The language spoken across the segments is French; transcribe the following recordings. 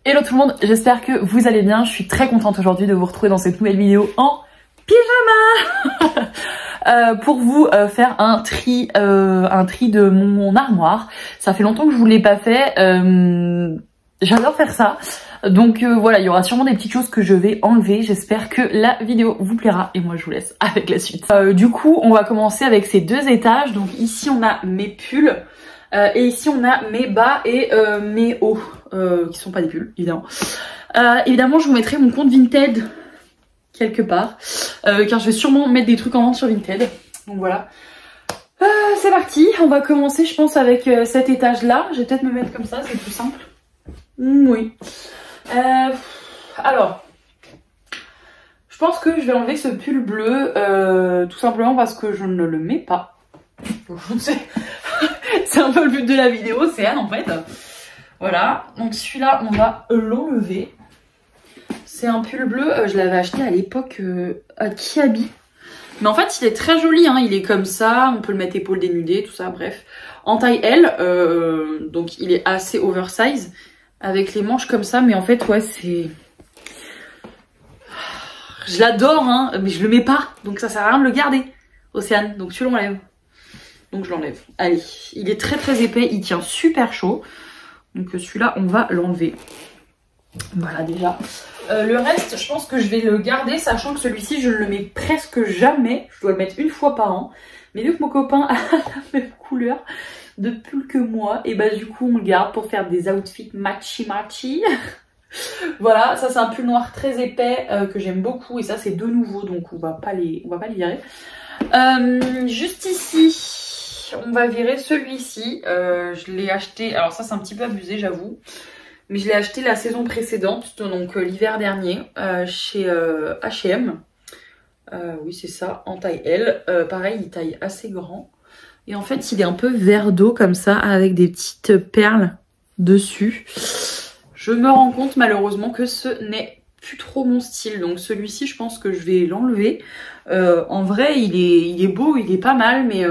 Hello tout le monde, j'espère que vous allez bien. Je suis très contente aujourd'hui de vous retrouver dans cette nouvelle vidéo en pyjama pour vous faire un tri de mon armoire. Ça fait longtemps que je vous l'ai pas fait. J'adore faire ça. Donc voilà, il y aura sûrement des petites choses que je vais enlever. J'espère que la vidéo vous plaira et moi je vous laisse avec la suite. Du coup, on va commencer avec ces deux étages. Donc ici on a mes pulls et ici on a mes bas et mes hauts qui sont pas des pulls évidemment. Évidemment, je vous mettrai mon compte Vinted quelque part car je vais sûrement mettre des trucs en vente sur Vinted. Donc voilà. C'est parti, on va commencer je pense avec cet étage là. Je vais peut-être me mettre comme ça, c'est plus simple. Oui. Alors, je pense que je vais enlever ce pull bleu tout simplement parce que je ne le mets pas. C'est un peu le but de la vidéo, c'est Anne en fait. Voilà, donc celui-là on va l'enlever. C'est un pull bleu, je l'avais acheté à l'époque à Kiabi. Mais en fait il est très joli, hein. Il est comme ça, on peut le mettre épaules dénudées, tout ça, bref. En taille L, donc il est assez oversize. Avec les manches comme ça, mais en fait ouais c'est... Je l'adore hein, mais je le mets pas, donc ça sert à rien de le garder, Océane, donc tu l'enlèves. Donc je l'enlève. Allez, il est très très épais, il tient super chaud. Donc celui-là on va l'enlever. Voilà déjà. Le reste je pense que je vais le garder, sachant que celui-ci je ne le mets presque jamais. Je dois le mettre une fois par an. Mais vu que mon copain a la même couleur de pull que moi, et bah du coup on le garde pour faire des outfits matchy. Voilà, ça c'est un pull noir très épais que j'aime beaucoup, et ça c'est de nouveau, donc on va pas les virer. Juste ici, on va virer celui-ci. Je l'ai acheté, alors ça c'est un petit peu abusé j'avoue, mais je l'ai acheté la saison précédente, donc l'hiver dernier, chez H&M. Oui c'est ça, en taille L. Pareil, il taille assez grand. Et en fait, il est un peu vert d'eau comme ça, avec des petites perles dessus. Je me rends compte malheureusement que ce n'est plus trop mon style. Donc celui-ci, je pense que je vais l'enlever. En vrai, il est beau, il est pas mal, mais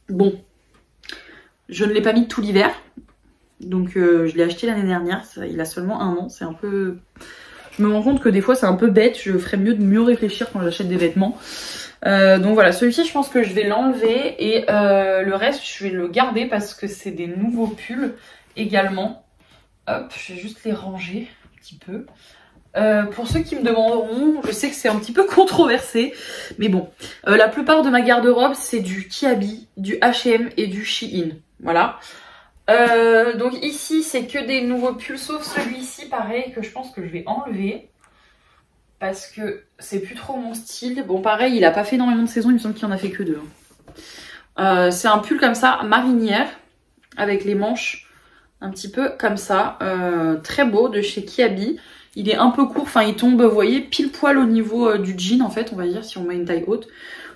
bon. Je ne l'ai pas mis tout l'hiver. Donc je l'ai acheté l'année dernière. Il a seulement 1 an. C'est un peu... Je me rends compte que des fois, c'est un peu bête. Je ferais mieux de mieux réfléchir quand j'achète des vêtements. Donc voilà, celui-ci je pense que je vais l'enlever et le reste je vais le garder parce que c'est des nouveaux pulls également. Hop, je vais juste les ranger un petit peu. Pour ceux qui me demanderont, je sais que c'est un petit peu controversé, mais bon, la plupart de ma garde-robe c'est du Kiabi, du H&M et du Shein, voilà. Donc ici c'est que des nouveaux pulls, sauf celui-ci pareil que je pense que je vais enlever. Parce que c'est plus trop mon style. Bon pareil, il a pas fait énormément de saisons, il me semble qu'il en a fait que 2. C'est un pull comme ça, marinière, avec les manches un petit peu comme ça. Très beau, de chez Kiabi. Il est un peu court, enfin il tombe, vous voyez, pile poil au niveau du jean en fait, on va dire, si on met une taille haute.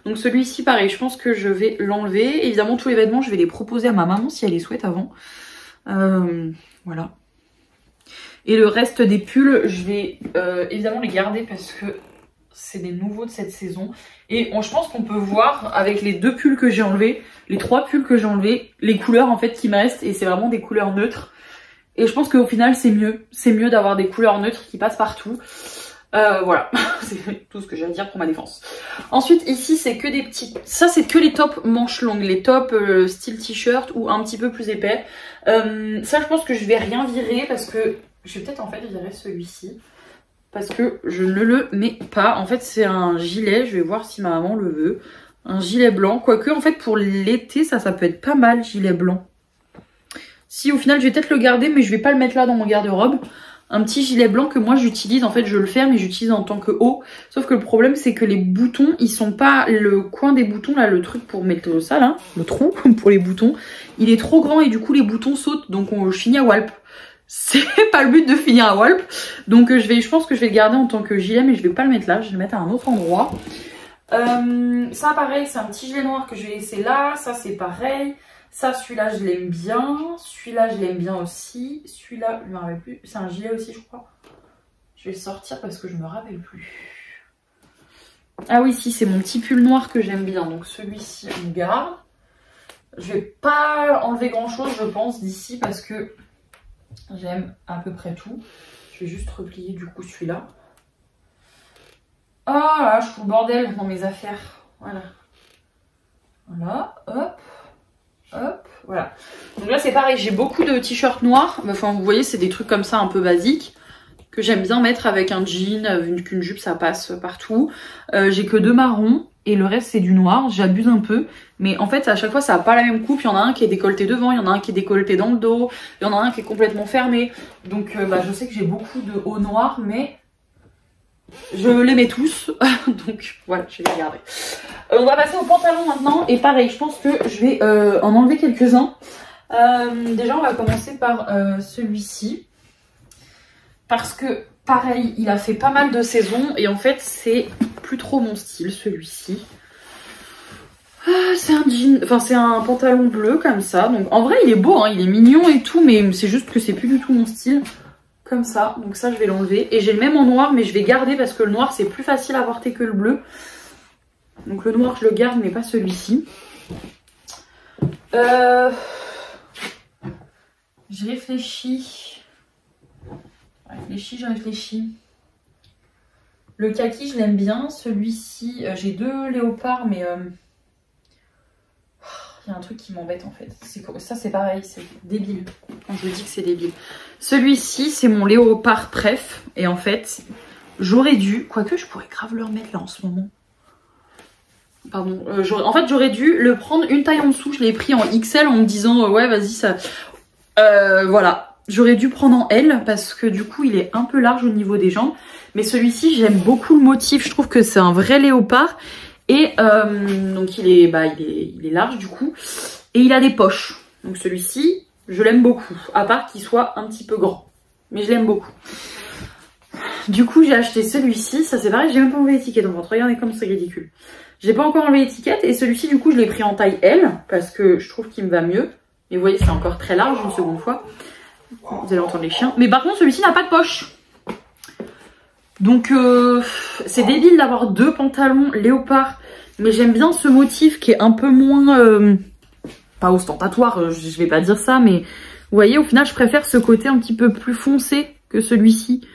Donc celui-ci pareil, je pense que je vais l'enlever. Évidemment tous les vêtements, je vais les proposer à ma maman si elle les souhaite avant. Voilà. Et le reste des pulls, je vais évidemment les garder parce que c'est des nouveaux de cette saison. Et je pense qu'on peut voir avec les 2 pulls que j'ai enlevés, les 3 pulls que j'ai enlevés, les couleurs en fait qui me restent. Et c'est vraiment des couleurs neutres. Et je pense qu'au final c'est mieux. C'est mieux d'avoir des couleurs neutres qui passent partout. Voilà, c'est tout ce que j'ai à dire pour ma défense. Ensuite ici c'est que des petits... Ça c'est que les tops manches longues. Les tops style t-shirt ou un petit peu plus épais. Ça je pense que je vais rien virer parce que... Je vais peut-être en fait virer celui-ci parce que je ne le mets pas. En fait c'est un gilet, je vais voir si ma maman le veut. Un gilet blanc, quoique en fait pour l'été ça peut être pas mal, gilet blanc. Si au final je vais peut-être le garder mais je vais pas le mettre là dans mon garde-robe. Un petit gilet blanc que moi j'utilise, en fait je le ferme et j'utilise en tant que haut. Sauf que le problème c'est que les boutons, ils sont pas... Le coin des boutons là, le truc pour mettre ça là, le trou pour les boutons, il est trop grand et du coup les boutons sautent donc je finis à Walp. C'est pas le but de finir à Walp. Donc je pense que je vais le garder en tant que gilet, mais je vais pas le mettre là, je vais le mettre à un autre endroit. Ça pareil, c'est un petit gilet noir que je vais laisser là. Ça c'est pareil. Ça, celui-là je l'aime bien. Celui-là je l'aime bien aussi. Celui-là, je me rappelle plus. C'est un gilet aussi je crois. Je vais le sortir parce que je me rappelle plus. Ah oui, si, c'est mon petit pull noir que j'aime bien. Donc celui-ci on garde. Je vais pas enlever grand chose je pense d'ici parce que J'aime à peu près tout. Je vais juste replier du coup celui-là. Oh là, je fous le bordel dans mes affaires. Voilà. Voilà, hop, hop, voilà. Donc là c'est pareil, j'ai beaucoup de t-shirts noirs. Enfin vous voyez, c'est des trucs comme ça un peu basiques que j'aime bien mettre avec un jean, qu'une jupe ça passe partout. J'ai que 2 marrons et le reste c'est du noir. J'abuse un peu, mais en fait à chaque fois ça n'a pas la même coupe. Il y en a un qui est décolleté devant, il y en a un qui est décolleté dans le dos, il y en a un qui est complètement fermé. Donc je sais que j'ai beaucoup de hauts noirs, mais je les mets tous. Donc voilà, je vais les garder. On va passer aux pantalons maintenant. Et pareil, je pense que je vais en enlever quelques-uns. Déjà on va commencer par celui-ci. Parce que pareil, il a fait pas mal de saisons. Et en fait c'est plus trop mon style celui-ci. C'est un jean, enfin c'est un pantalon bleu comme ça. Donc en vrai il est beau, hein, il est mignon et tout. Mais c'est juste que c'est plus du tout mon style. Comme ça, donc ça je vais l'enlever. Et j'ai le même en noir, mais je vais garder parce que le noir c'est plus facile à porter que le bleu. Donc le noir je le garde, mais pas celui-ci. J'ai réfléchi. Je réfléchis. Le kaki je l'aime bien. Celui-ci, j'ai 2 léopards, mais il y a un truc qui m'embête en fait. Ça c'est pareil, c'est débile. Quand je dis que c'est débile. Celui-ci c'est mon léopard préf. Et en fait, j'aurais dû... Quoique je pourrais grave le remettre là en ce moment. Pardon. En fait j'aurais dû le prendre une taille en dessous. Je l'ai pris en XL en me disant ouais vas-y ça... voilà. J'aurais dû prendre en L parce que du coup il est un peu large au niveau des jambes. Mais celui-ci j'aime beaucoup le motif. Je trouve que c'est un vrai léopard. Et donc il est large du coup. Et il a des poches. Donc celui-ci, je l'aime beaucoup. À part qu'il soit un petit peu grand. Mais je l'aime beaucoup. Du coup j'ai acheté celui-ci. Ça c'est pareil, j'ai même pas enlevé l'étiquette. Donc regardez comme c'est ridicule. J'ai pas encore enlevé l'étiquette. Et celui-ci du coup je l'ai pris en taille L. Parce que je trouve qu'il me va mieux. Mais vous voyez c'est encore très large une seconde fois. Vous allez entendre les chiens. Mais par contre celui-ci n'a pas de poche. Donc c'est débile d'avoir 2 pantalons léopard. Mais j'aime bien ce motif qui est un peu moins... pas ostentatoire, je vais pas dire ça. Mais vous voyez, au final, je préfère ce côté un petit peu plus foncé que celui-ci.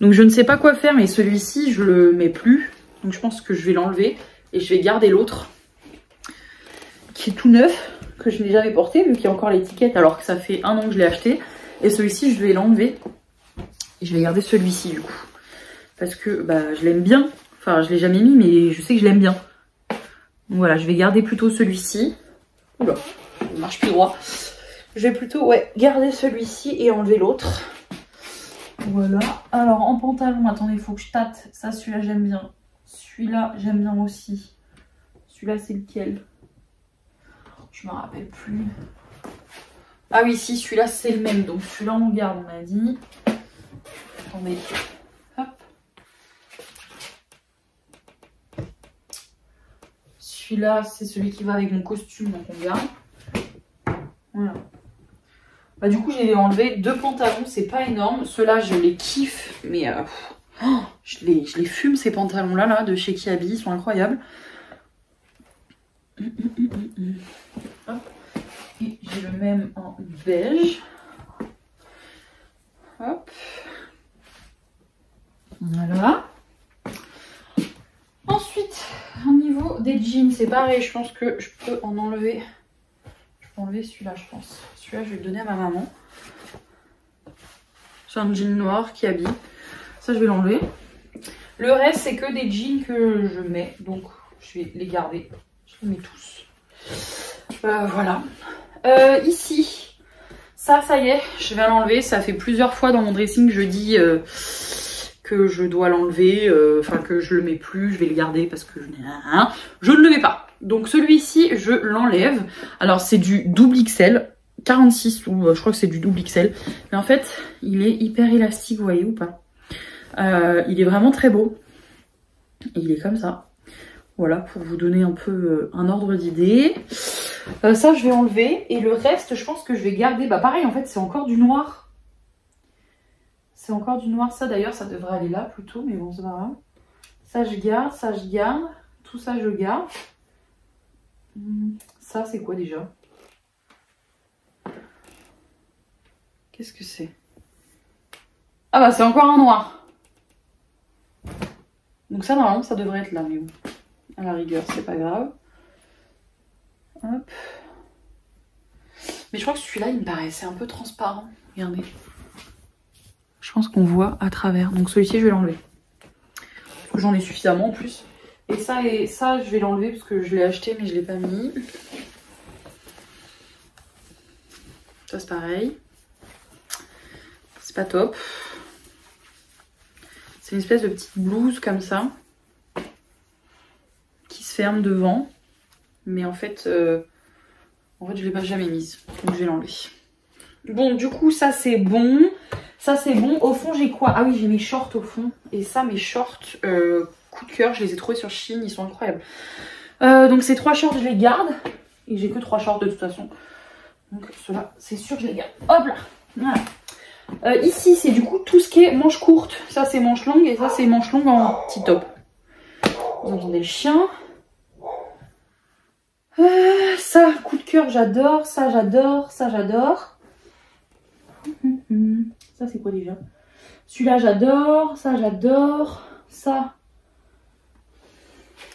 Donc je ne sais pas quoi faire, mais celui-ci, je le mets plus. Donc je pense que je vais l'enlever. Et je vais garder l'autre. Qui est tout neuf, que je n'ai jamais porté, vu qu'il y a encore l'étiquette, alors que ça fait 1 an que je l'ai acheté. Et celui-ci, je vais l'enlever. Et je vais garder celui-ci, du coup. Parce que je l'aime bien. Enfin, je l'ai jamais mis, mais je sais que je l'aime bien. Donc voilà, je vais garder plutôt celui-ci. Oula, il marche plus droit. Je vais plutôt garder celui-ci et enlever l'autre. Voilà. Alors en pantalon, attendez, il faut que je tâte. Ça, celui-là, j'aime bien. Celui-là, j'aime bien aussi. Celui-là, c'est lequel? Je me rappelle plus. Ah oui, si, celui-là, c'est le même. Donc celui-là, on le garde, on a dit. Attendez. Hop. Celui-là, c'est celui qui va avec mon costume, donc on garde. Voilà. Du coup, j'ai enlevé 2 pantalons, c'est pas énorme. Ceux-là, je les kiffe, mais je les fume ces pantalons-là, là, de chez Kiabi, ils sont incroyables. Hop. Et j'ai le même en beige. Hop. Voilà. Ensuite, au niveau des jeans, c'est pareil, je pense que je peux en enlever. Je peux enlever celui-là, je pense. Celui-là, je vais le donner à ma maman. J'ai un jean noir qui habille. Ça, je vais l'enlever. Le reste, c'est que des jeans que je mets. Donc, je vais les garder. Je les mets tous. Voilà. Ici, ça y est, je vais l'enlever. Ça fait plusieurs fois dans mon dressing, je dis... que je dois l'enlever, enfin que je le mets plus, je vais le garder parce que je ne le mets pas. Donc celui-ci, je l'enlève. Alors c'est du double XL, 46 ou je crois que c'est du double XL. Mais en fait, il est hyper élastique, vous voyez ou pas? Il est vraiment très beau. Et il est comme ça. Voilà, pour vous donner un peu un ordre d'idée. Ça, je vais enlever. Et le reste, je pense que je vais garder. Pareil, en fait, c'est encore du noir. C'est encore du noir, ça d'ailleurs, ça devrait aller là plutôt, mais bon, c'est pas grave. Ça, je garde, ça, je garde. Tout ça, je garde. Ça, c'est quoi déjà? Qu'est-ce que c'est? Ah bah c'est encore un noir. Donc ça normalement ça devrait être là, mais bon. À la rigueur, c'est pas grave. Hop. Mais je crois que celui-là il me paraissait un peu transparent. Regardez. Je pense qu'on voit à travers. Donc celui-ci je vais l'enlever. Parce que j'en ai suffisamment en plus. Et ça je vais l'enlever parce que je l'ai acheté mais je l'ai pas mis. Ça c'est pareil. C'est pas top. C'est une espèce de petite blouse comme ça. Qui se ferme devant. Mais en fait je l'ai pas jamais mise. Donc je vais l'enlever. Bon du coup ça c'est bon. Ça c'est bon. Au fond j'ai quoi? Ah oui j'ai mes shorts au fond. Et ça mes shorts coup de cœur. Je les ai trouvés sur Shein. Ils sont incroyables. Donc ces 3 shorts je les garde. Et j'ai que 3 shorts de toute façon. Donc ceux-là c'est sûr que je les garde. Hop là. Voilà. Ici c'est du coup tout ce qui est manches courtes. Ça c'est manches longues. Et ça c'est manches longues en petit top. Vous entendez le chien. Ça coup de cœur j'adore. Ça j'adore. Ça j'adore. Ça c'est quoi déjà? Celui-là j'adore, ça j'adore, ça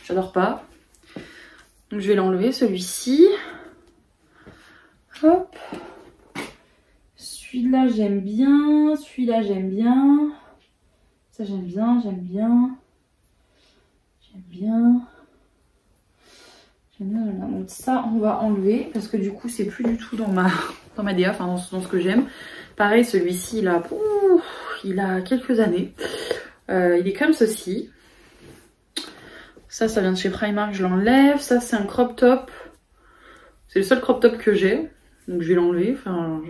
j'adore pas. Donc je vais l'enlever celui-ci. Hop. Celui-là j'aime bien, celui-là j'aime bien. Ça j'aime bien, j'aime bien. J'aime bien. J'aime bien, j'aime bien. Donc ça on va enlever parce que du coup c'est plus du tout dans ma DA, enfin dans ce que j'aime. Pareil celui-ci il a quelques années. Il est comme ceci. Ça vient de chez Primark, je l'enlève. Ça c'est un crop top. C'est le seul crop top que j'ai. Donc je vais l'enlever. Enfin,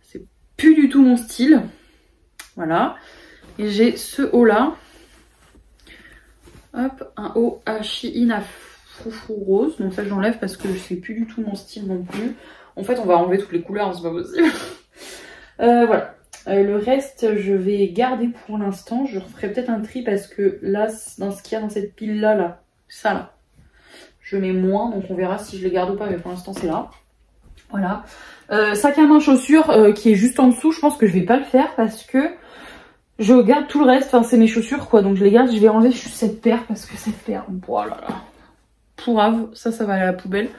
c'est plus du tout mon style. Voilà. Et j'ai ce haut là. Hop, un haut à Shein à foufou rose. Donc ça j'enlève parce que c'est plus du tout mon style non plus. En fait on va enlever toutes les couleurs, c'est pas possible. Voilà. Le reste je vais garder pour l'instant. Je referai peut-être un tri parce que là, dans ce qu'il y a dans cette pile là, ça là, je mets moins. Donc on verra si je les garde ou pas, mais pour l'instant c'est là. Voilà. Sac à main chaussures qui est juste en dessous. Je pense que je vais pas le faire parce que je garde tout le reste. Enfin c'est mes chaussures quoi. Donc je les garde. Je vais enlever juste cette paire parce que cette paire, oh là là, pourrave. Ça va aller à la poubelle.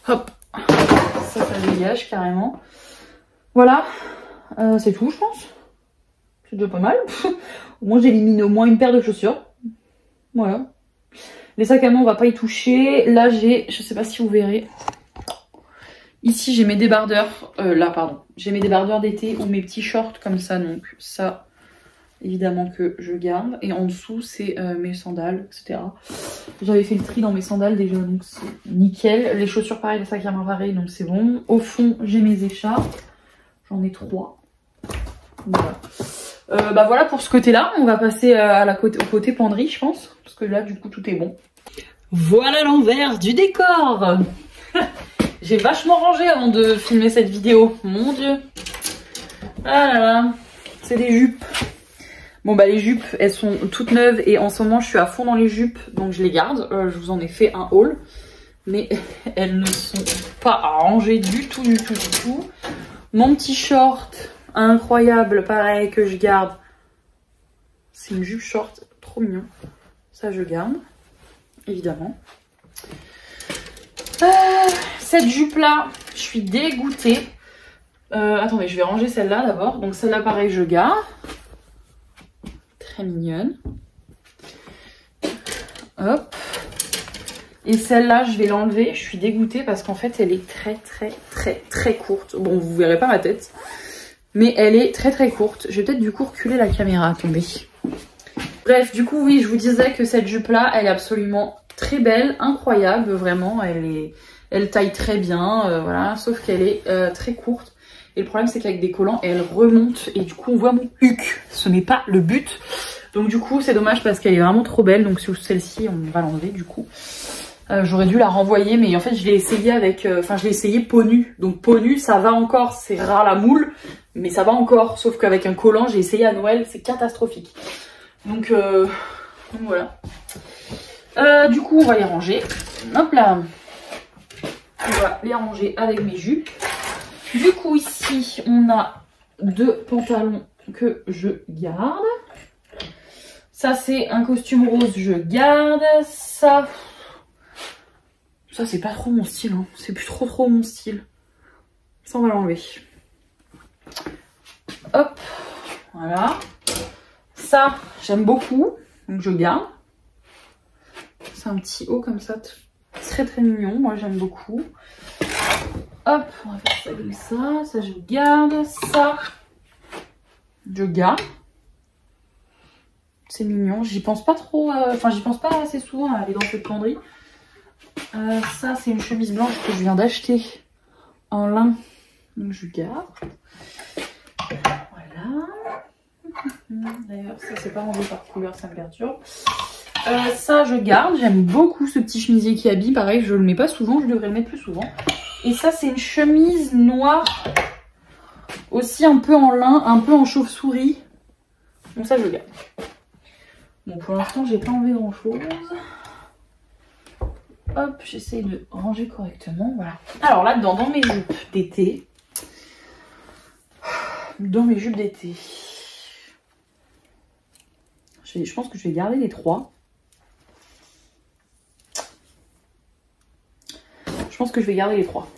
Hop. Ça dégage carrément. Voilà. C'est tout je pense. C'est déjà pas mal. Au moins j'élimine au moins une paire de chaussures. Voilà. Les sacs à main on va pas y toucher. Là j'ai, je sais pas si vous verrez. Ici j'ai mes débardeurs. Là pardon. J'ai mes débardeurs d'été ou mes petits shorts comme ça. Donc ça évidemment que je garde. Et en dessous c'est mes sandales etc. J'avais fait le tri dans mes sandales déjà donc c'est nickel. Les chaussures pareil, les sacs à main pareil donc c'est bon. Au fond j'ai mes écharpes. J'en ai 3. Voilà. Bah voilà pour ce côté là. On va passer au côté penderie je pense. Parce que là du coup tout est bon. Voilà l'envers du décor. J'ai vachement rangé avant de filmer cette vidéo. Mon dieu. Ah là là. C'est des jupes. Bon bah les jupes elles sont toutes neuves. Et en ce moment je suis à fond dans les jupes. Donc je les garde. Je vous en ai fait un haul. Mais elles ne sont pas rangées du tout. Mon petit short incroyable, pareil, que je garde. C'est une jupe short, trop mignon. Ça, je garde, évidemment. Cette jupe-là, je suis dégoûtée. Attendez, je vais ranger celle-là d'abord. Donc celle-là, pareil, je garde. Très mignonne. Hop. Et celle-là, je vais l'enlever. Je suis dégoûtée parce qu'en fait, elle est très courte. Bon, vous verrez pas ma tête. Mais elle est très courte. Je vais peut-être du coup reculer la caméra. Attendez. Bref, du coup, oui, je vous disais que cette jupe-là, elle est absolument très belle, incroyable, vraiment. Elle taille très bien, voilà. Sauf qu'elle est très courte. Et le problème, c'est qu'avec des collants, elle remonte. Et du coup, on voit mon huc. Ce n'est pas le but. Donc du coup, c'est dommage parce qu'elle est vraiment trop belle. Donc sur celle-ci, on va l'enlever du coup. J'aurais dû la renvoyer, mais en fait je l'ai essayé avec, je l'ai essayé peau nue. Donc peau nue ça va encore, c'est rare la moule, mais ça va encore. Sauf qu'avec un collant, j'ai essayé à Noël, c'est catastrophique. Donc voilà. Du coup on va les ranger. Hop là. On va les ranger avec mes jupes. Du coup, ici, on a 2 pantalons que je garde. Ça, c'est un costume rose, je garde. Ça c'est pas trop mon style. Hein. C'est plus trop mon style. Ça, on va l'enlever. Hop, voilà. Ça, j'aime beaucoup. Donc, je garde. C'est un petit haut comme ça. Très mignon. Moi, j'aime beaucoup. Hop, on va faire ça comme ça. Ça, je garde. Ça, je garde. C'est mignon. J'y pense pas trop. Enfin, j'y pense pas assez souvent à aller dans cette penderie. Ça, c'est une chemise blanche que je viens d'acheter en lin. Donc, je garde. Voilà. D'ailleurs, ça, c'est pas rangé par couleur, ça me perturbe. Ça, je garde. J'aime beaucoup ce petit chemisier qui habille. Pareil, je le mets pas souvent. Je devrais le mettre plus souvent. Et ça, c'est une chemise noire. Aussi un peu en lin, un peu en chauve-souris. Donc ça, je le garde. Bon, pour l'instant, j'ai pas enlevé grand-chose. Hop, j'essaye de ranger correctement. Voilà. Alors là-dedans, dans mes jupes d'été. Je pense que je vais garder les 3. Je pense que je vais garder les 3.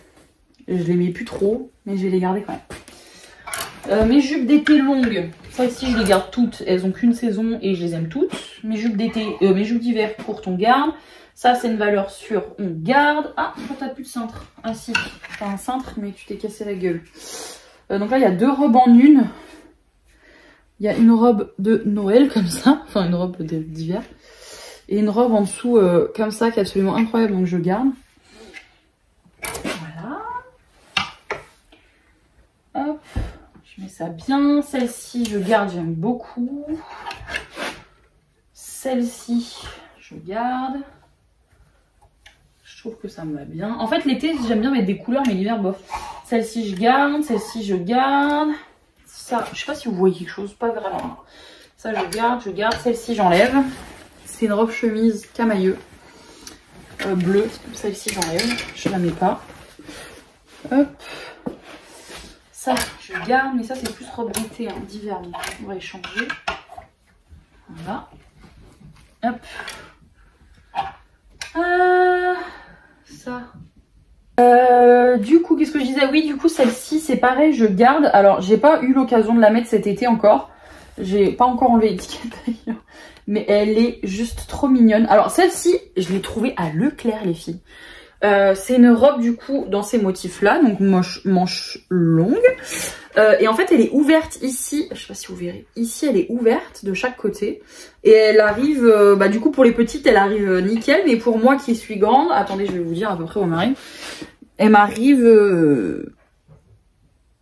Je les mets plus trop, mais je vais les garder quand même. Mes jupes d'été longues, ça ici je les garde toutes. Elles ont qu'une saison et je les aime toutes. Mes jupes d'été, mes jupes d'hiver courtes, on garde. Ça c'est une valeur sûre, on garde. Ah, pourquoi t'as plus de cintre? Ah si, t'as un cintre mais tu t'es cassé la gueule. Donc là il y a 2 robes en une. Il y a une robe de Noël comme ça, enfin une robe d'hiver. Et une robe en dessous comme ça qui est absolument incroyable, donc je garde. Voilà. Hop, je mets ça bien. Celle-ci je garde, j'aime beaucoup. Celle-ci je garde. Je trouve que ça me va bien. En fait l'été j'aime bien mettre des couleurs mais l'hiver bof. Celle-ci je garde, celle-ci je garde. Ça, je sais pas si vous voyez quelque chose, pas vraiment. Ça je garde. Celle-ci j'enlève. C'est une robe chemise camailleux bleue. Celle-ci j'enlève, je la mets pas. Hop. Ça je garde, mais ça c'est plus robe d'été, hein, d'hiver. Donc on va échanger. Voilà. Hop. Ça. Du coup, qu'est-ce que je disais? Oui, du coup, celle-ci, c'est pareil, je garde. Alors, j'ai pas eu l'occasion de la mettre cet été encore. J'ai pas encore enlevé l'étiquette d'ailleurs. Mais elle est juste trop mignonne. Alors, celle-ci, je l'ai trouvée à Leclerc, les filles. C'est une robe, du coup, dans ces motifs-là. Donc, manche longue. Et en fait, elle est ouverte ici. Je sais pas si vous verrez. Ici, elle est ouverte de chaque côté. Et elle arrive, du coup, pour les petites, elle arrive nickel. Mais pour moi qui suis grande, attendez, je vais vous dire à peu près où elle m'arrive. Elle m'arrive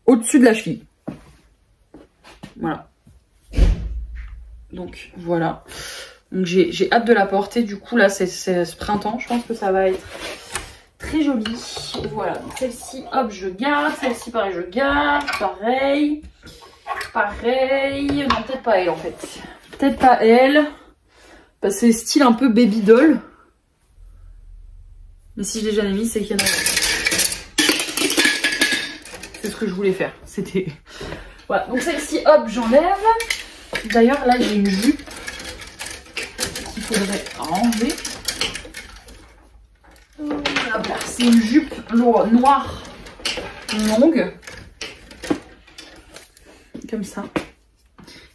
au-dessus de la cheville. Voilà. Donc, voilà. Donc, j'ai hâte de la porter. Du coup, là, c'est ce printemps. Je pense que ça va être très joli. Voilà. Donc, celle-ci, hop, je garde. Celle-ci, pareil, je garde. Pareil. Non, peut-être pas elle, en fait. Peut-être pas elle. Parce que c'est style un peu baby doll. Mais si je l'ai jamais mis, c'est qu'il y en a. C'est ce que je voulais faire. C'était... Voilà. Donc, celle-ci, hop, j'enlève. D'ailleurs, là, j'ai une jupe qu'il faudrait ranger. C'est une jupe noire longue. Comme ça.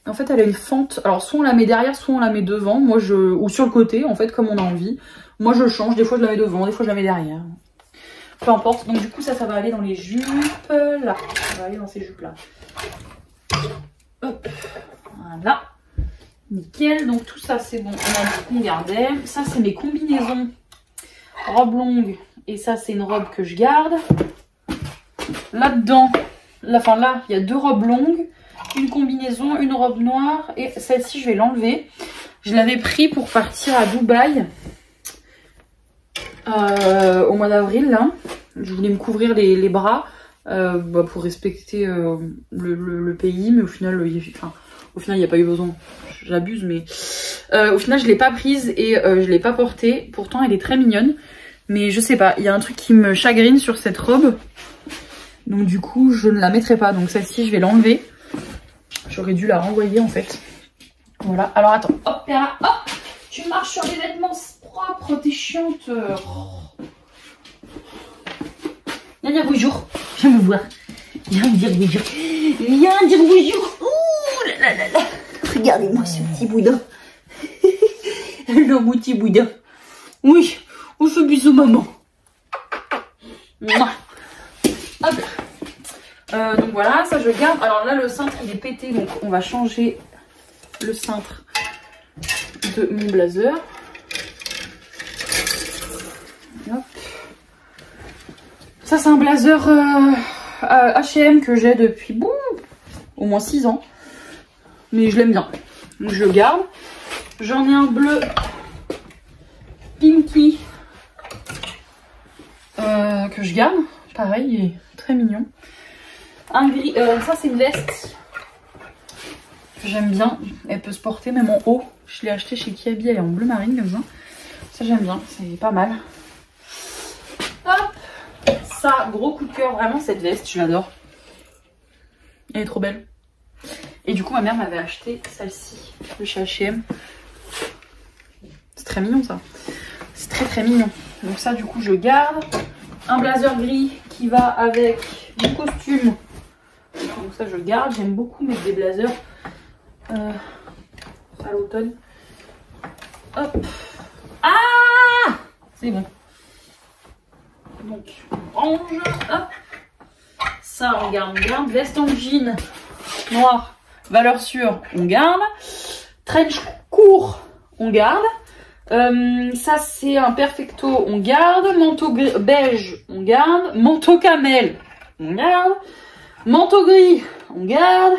En fait, elle a une fente. Alors, soit on la met derrière, soit on la met devant. Moi, ou sur le côté, en fait, comme on a envie. Moi, je change. Des fois, je la mets devant. Des fois, je la mets derrière. Peu importe. Donc, du coup, ça va aller dans les jupes. Là. Ça va aller dans ces jupes-là. Hop. Voilà. Nickel. Donc, tout ça, c'est bon. On a dit qu'on gardait. Ça, c'est mes combinaisons. Robe longue. Et ça, c'est une robe que je garde. Là-dedans, là, il y a 2 robes longues. Une combinaison, une robe noire. Et celle-ci, je vais l'enlever. Je l'avais pris pour partir à Dubaï. Au mois d'avril, là. Je voulais me couvrir les bras. Pour respecter le pays. Mais au final, il n'y a pas eu besoin. J'abuse, mais... au final, je ne l'ai pas prise et je ne l'ai pas portée. Pourtant, elle est très mignonne. Mais je sais pas, il y a un truc qui me chagrine sur cette robe. Donc du coup, je ne la mettrai pas. Donc celle-ci, je vais l'enlever. J'aurais dû la renvoyer en fait. Voilà. Alors attends. Hop, là. Hop. Tu marches sur les vêtements propres. T'es chiante. Viens dire bonjour. Viens me voir. Viens me dire bonjour. Viens dire bonjour. Ouh là là là là. Regardez-moi ce petit boudin. Le petit boudin. Oui. On fait bisous maman. Mouah. Hop là. Donc voilà, ça je garde. Alors là le cintre il est pété, donc on va changer le cintre de mon blazer. Hop. Ça c'est un blazer H&M que j'ai depuis bon au moins 6 ans. Mais je l'aime bien. Donc je le garde. J'en ai un bleu pinky que je garde. Pareil, il est très mignon. Un gris, ça c'est une veste que j'aime bien. Elle peut se porter même en haut. Je l'ai acheté chez Kiabi, elle est en bleu marine comme ça. Ça j'aime bien, c'est pas mal. Hop, ça, gros coup de cœur, vraiment cette veste, je l'adore. Elle est trop belle. Et du coup ma mère m'avait acheté celle-ci de chez H&M. C'est très mignon ça. C'est très très mignon. Donc ça du coup je garde. Un blazer gris qui va avec mon costume. Donc ça je garde. J'aime beaucoup mettre des blazers à l'automne. Hop. Ah, c'est bon. Donc on range. Hop. Ça on garde. Veste en jean noir. Valeur sûre. On garde. Trench court. On garde. Ça c'est un perfecto, on garde. Manteau beige, on garde. Manteau camel, on garde. Manteau gris, on garde.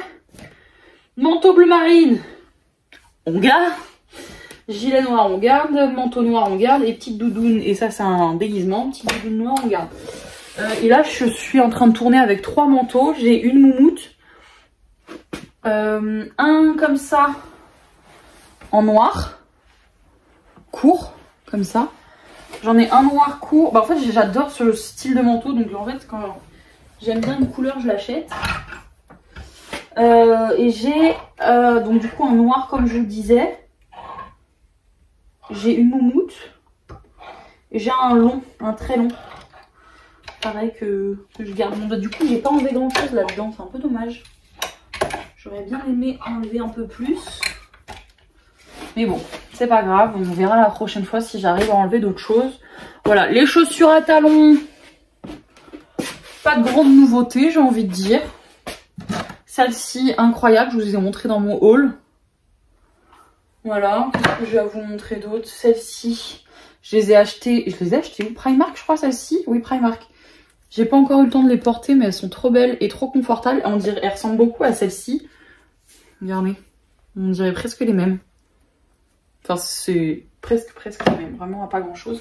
Manteau bleu marine, on garde. Gilet noir, on garde. Manteau noir, on garde. Et petite doudoune, et ça c'est un déguisement. Petite doudoune noire, on garde. Et là je suis en train de tourner avec 3 manteaux. J'ai une moumoute. Un comme ça en noir. Court comme ça, j'en ai un noir court. Bah en fait j'adore ce style de manteau, donc en fait quand j'aime bien une couleur je l'achète. Et j'ai donc du coup un noir comme je vous le disais. J'ai une moumoute et j'ai un long, un très long, pareil que je garde. Bon, du coup j'ai pas enlevé grand chose là-dedans, c'est un peu dommage. J'aurais bien aimé enlever un peu plus. Mais bon, c'est pas grave, on verra la prochaine fois si j'arrive à enlever d'autres choses. Voilà, les chaussures à talons, pas de grande nouveauté, j'ai envie de dire. Celle-ci, incroyable, je vous ai montré dans mon haul. Voilà, qu'est-ce que je vais vous montrer d'autre? Celle-ci, je les ai achetées où? Primark, je crois, celle-ci? Oui, Primark. J'ai pas encore eu le temps de les porter, mais elles sont trop belles et trop confortables. On dirait, elles ressemblent beaucoup à celle-ci. Regardez, on dirait presque les mêmes. Enfin, c'est presque les mêmes, vraiment à pas grand chose.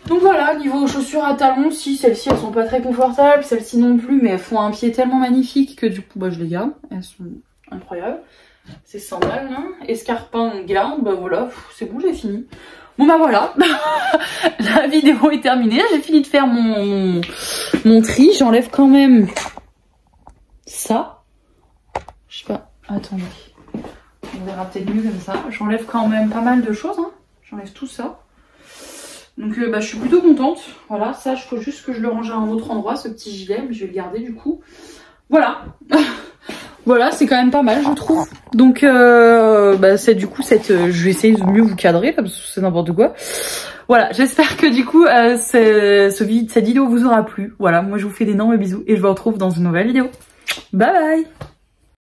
Donc voilà, niveau chaussures à talons, si celles-ci elles sont pas très confortables, celles-ci non plus, mais elles font un pied tellement magnifique que du coup bah je les garde. Elles sont incroyables. C'est sandales, hein. Escarpins, on garde, bah voilà, c'est bon, j'ai fini. Bon bah voilà, la vidéo est terminée, j'ai fini de faire mon tri. J'enlève quand même ça. Je sais pas, attendez. On verra peut-être mieux comme ça. J'enlève quand même pas mal de choses. Hein. J'enlève tout ça. Donc bah, je suis plutôt contente. Voilà, ça, il faut juste que je le range à un autre endroit, ce petit gilet. Mais je vais le garder du coup. Voilà. Voilà, c'est quand même pas mal, je trouve. Donc, bah, c'est du coup je vais essayer de mieux vous cadrer, là, parce que c'est n'importe quoi. Voilà, j'espère que du coup, cette vidéo vous aura plu. Voilà, moi je vous fais d'énormes bisous et je vous retrouve dans une nouvelle vidéo. Bye bye!